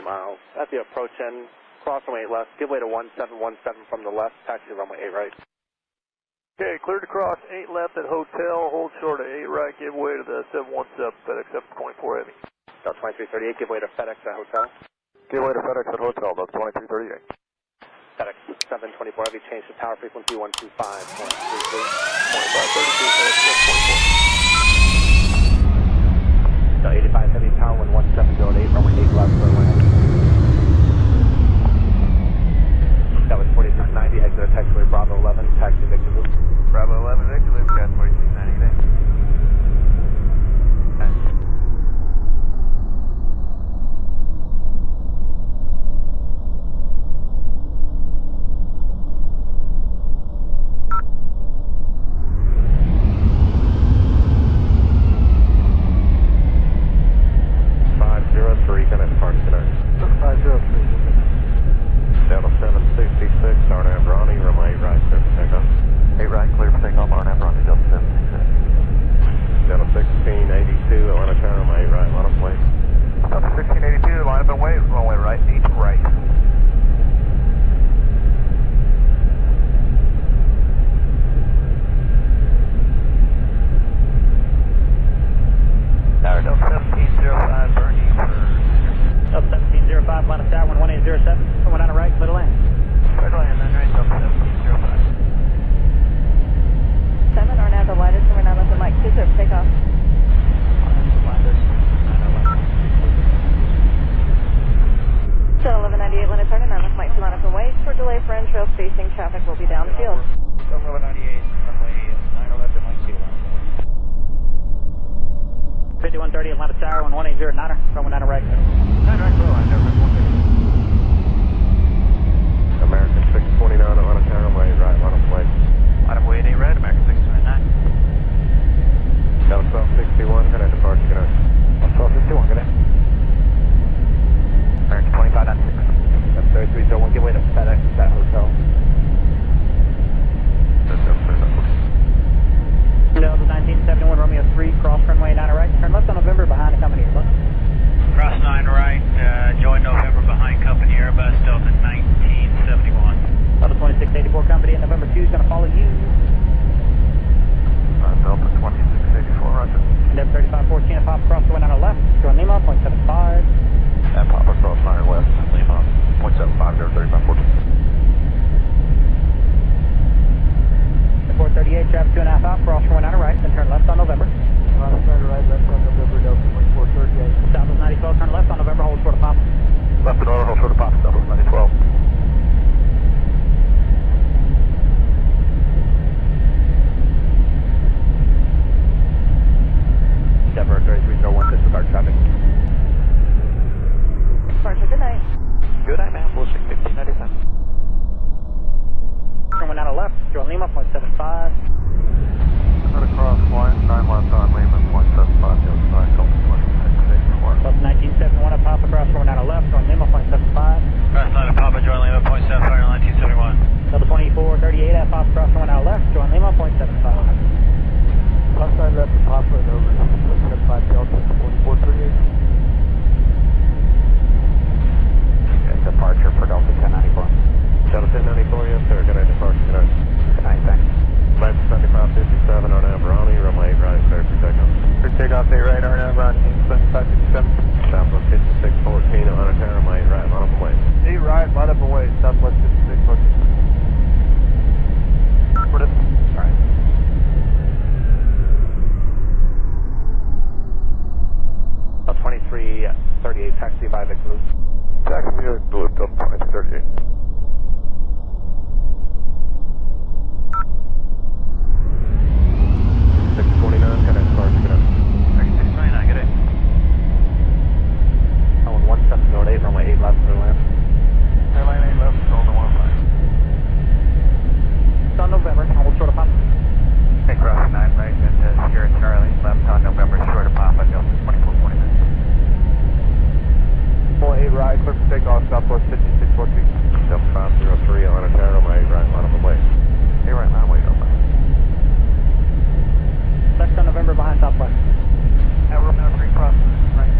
miles. At the approach end, cross runway 8 left, give way to 1717 from the left, taxi runway 8 right. Okay, cleared to cross 8 left at hotel, hold short at 8 right, give way to the 717, FedEx 724 Heavy. Delta 2338, give way to FedEx at hotel. Give way to FedEx at hotel, Delta 2338. FedEx 724 Heavy, change to tower frequency 125.32. 2532, FedEx 724. Delta 85 Heavy, tower 11708, runway 8 left for land. That was 4690, exit at taxiway Bravo 11, taxi Victor Loop. Bravo 11, Victor Loop, got 4690 there. Delta 766, RNAV Ronnie, runway 8 right, clear for takeoff. 8 right, clear for takeoff, RNAV Ronnie, Delta 766. Delta 1682, Atlanta Tower, runway 8 right, line up and wait. Delta 1682, line up and wait, runway right, 8 right. Tower Delta 1705, Bernie for... Delta 1705, Atlanta Tower, 1807, coming down the right, middle land. Middle land, then right, Delta 1705. 7, RNAV the widest, and we're now looking Mike 20, takeoff. Still 1198, Atlanta Tower, now looking Mike 2, line up and wait. Short delay for entrail spacing, traffic will be downfield. 1198, runway 9 left at Mike 2, line up and wait. 5130, Atlanta Tower, 1809er, coming down the right. 9 right, clear line, Delta 150. American 629, Atlanta Tower, runway 8 right, line up and wait. Line up and wait, 8 right, American 629. Delta 1261, connect departure, good night. 1261, good day. American 25.6. That's 3301, give way to FedEx at hotel. Delta 1971, Romeo 3, cross runway 9 right, turn left on November behind the company Airbus. Cross 9 right, join November behind company Airbus, Delta 1971. Delta 2684 company in November 2 is going to follow you. Delta 2684, roger. Delta 3514, a pop across the wind on the left, join Lima, 0.75. And pop across 9 west, Lima, 0.75, 3514. 438, traffic 2.5 out, cross runway 9 right, then turn left on November. Turn right, left on November, Delta 2438. Southwest 9012, turn left on November, hold short of pop. Left and order, hold short of pop, Southwest 9012. Denver 3301, disregard traffic. Departure, good night. Good night, ma'am, we'll 1597. Runway 9 left, join Lima, 0.75. Cut across 9 left on Lima, 0.75, Delta 9, Delta 2684. Delta 1971, a pop across runway 9 left, join Lima, 0.75. Cross 9 Papa, join Lima, 0.75, 1971. Delta 2438, a pop across runway 9 left, join Lima, 0.75. Left side left to Papa and over, 75 Delta 2438. And departure for Delta 1094. Delta 1094, yes sir, good night, departure, good night. Good night, thanks. Flight 7557, RNAV Ronnie, runway 8 right, clear for takeoff. For takeoff 8 right, RNAV Ronnie, 7557. Southwest 5614, Atlanta Tower, runway 8 right, line up and wait. 8 right, line up and wait, Southwest 5614. What is it? Alright. Delta 2338, taxi by Victor Loop. Taxi Victor Loop, Delta 2338. 629, connect departure, good night. American 629, good day. Island 1708, runway 8 left for land. Airline 8 left, Delta 15. It's on November, hold short of pop. Okay, cross 9 right, and Sierra Charlie, left on November, short of Papa, Delta 2449. 8 right, clear for takeoff, Southwest 5614. Delta 503, Atlanta Tower, runway 8 right, line up and wait. 8 right, line wait, Delta. Left on November behind Southwest. Now we're going to free cross right.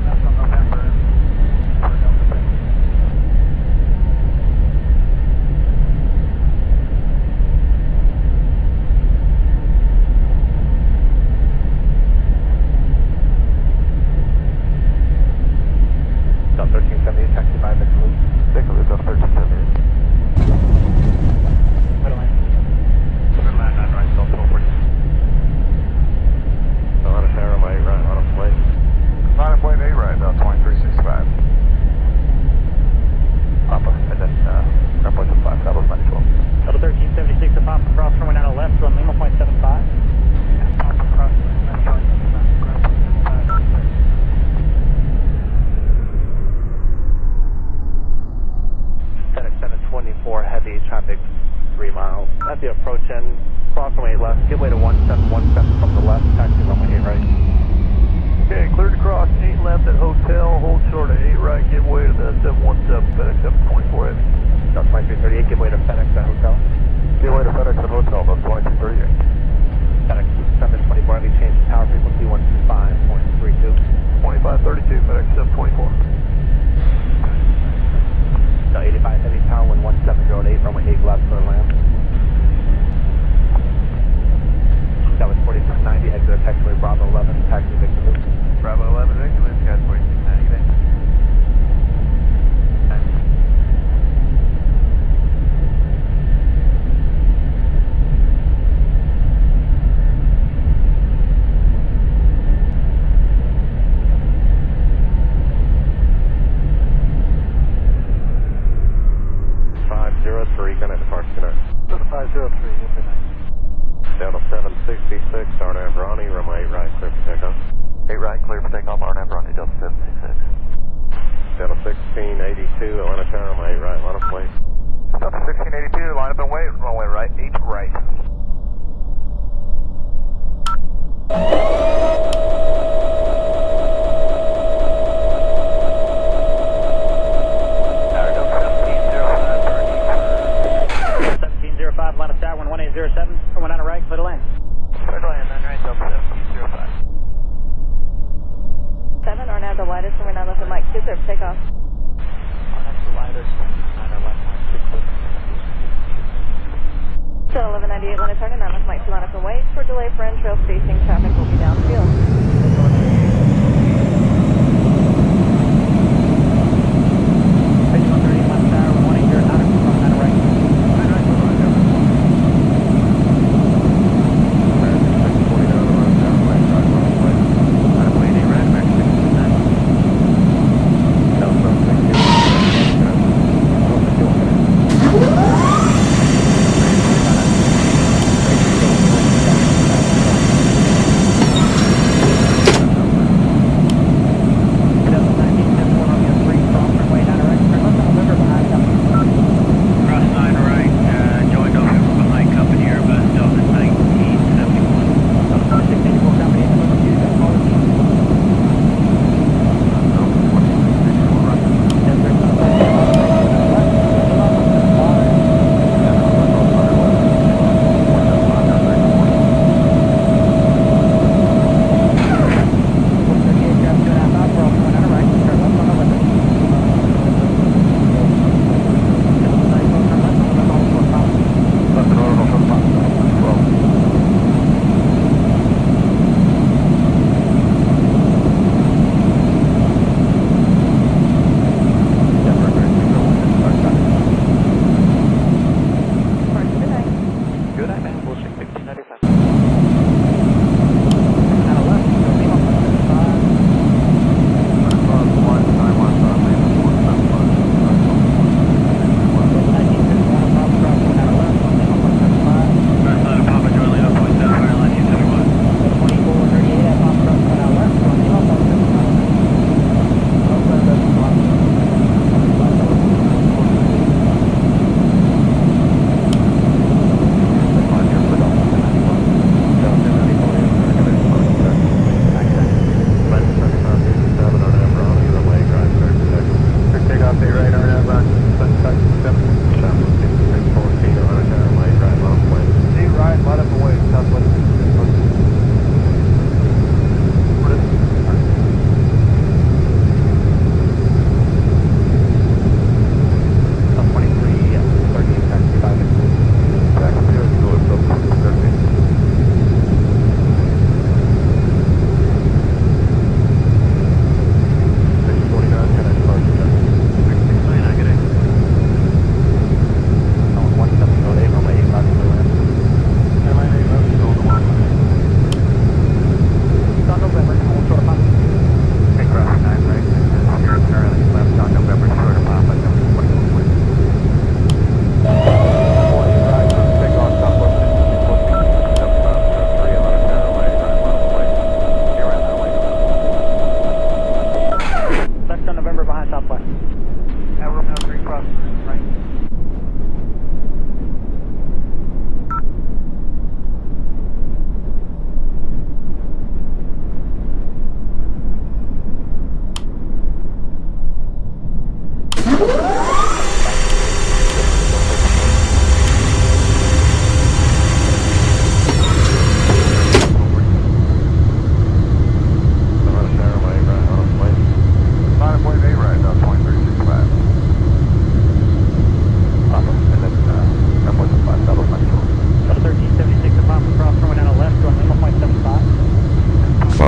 Left on November, 1717 from the left, taxi runway 8 right. Okay, cleared to cross 8 left at hotel, hold short of 8 right, give way to the 717, FedEx 724 Heavy. That's 2338, give way to FedEx at hotel. Give way to FedEx at hotel, that's 2238. FedEx 724 Heavy, change power frequency 125.32. 2532, FedEx 724. So 85 Heavy, power 11708, runway 8 left for land. That was 4690, exit taxiway Bravo 11, taxi Victor Loop. Bravo 11, Victor Loop, got 4690, Vic. Gonna depart tonight. Delta 503, good night. Delta 766, RNAV Ronnie, runway 8 right, clear for takeoff. 8 right, clear for takeoff, RNAV Ronnie, Delta 766. Delta 1682, Atlanta Tower, runway 8 right, line up and wait. Delta 1682, line up and wait, runway right, 8 right. Atlanta Tower, 1807, from Atlanta right, clear to land. Clear to land, 9 right, Delta 1705. 7, or now the widest, and we're now left at Mike 2, clear for takeoff. That's the widest, 9 left, Mike 2, clear. So 1198, Atlanta target, now left Mike 2, line up and wait. For delay for entrail spacing, traffic will be downfield.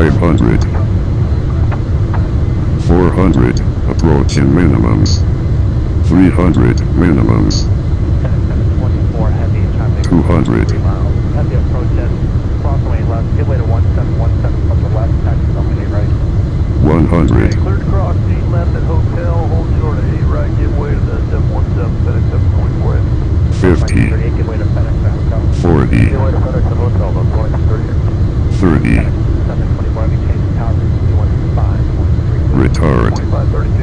500. 400, approaching minimums. 300, minimums. 724 heavy traffic. 200. 3 miles. Heavy approach at crossway left. Give way to 1717 from the left. Taxi company right. 100. Clear to cross 8 left at hotel, hold short of 8 right, give way to the 717, FedEx 724 heavy. 50. 38, give way to FedEx at hotel. 40. Give way to FedEx at hotel, that's going to 38. 30. 724 heavy, change power, 315.3. Retard. 2532.